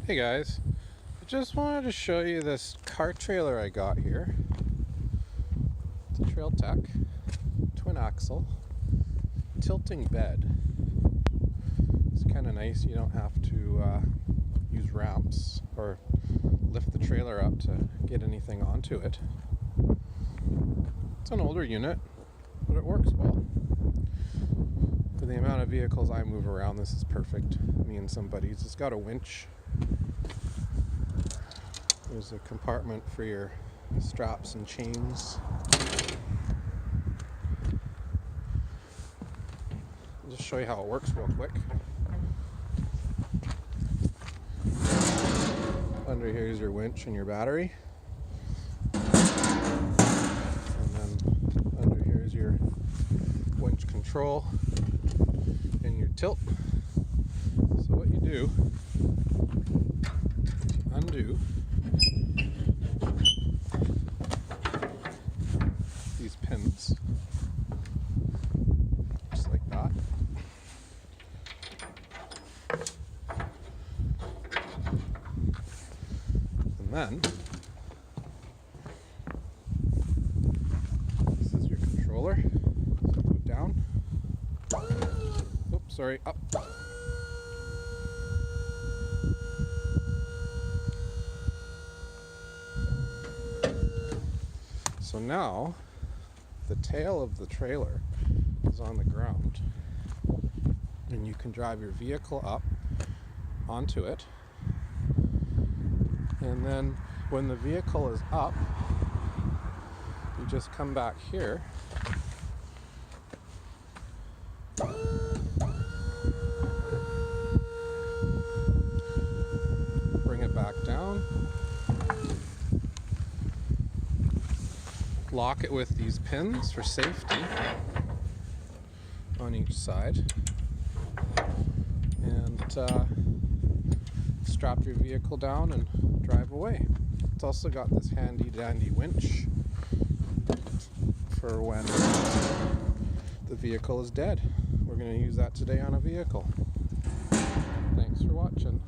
Hey guys, I just wanted to show you this car trailer I got here. It's a Trailtech twin axle tilting bed. It's kind of nice. You don't have to use ramps or lift the trailer up to get anything onto it. It's an older unit, but it works well. For the amount of vehicles I move around, this is perfect. Me and some buddies. It's got a winch. There's a compartment for your straps and chains. I'll just show you how it works real quick. Under here is your winch and your battery. And then under here is your winch control and your tilt. So what you do, undo these pins, just like that. And then this is your controller. So go down. Oops, sorry, up. So now the tail of the trailer is on the ground, and you can drive your vehicle up onto it, and then when the vehicle is up, you just come back here bring it back down, lock it with these pins for safety on each side, and strap your vehicle down and drive away. It's also got this handy dandy winch for when the vehicle is dead. We're going to use that today on a vehicle. Thanks for watching.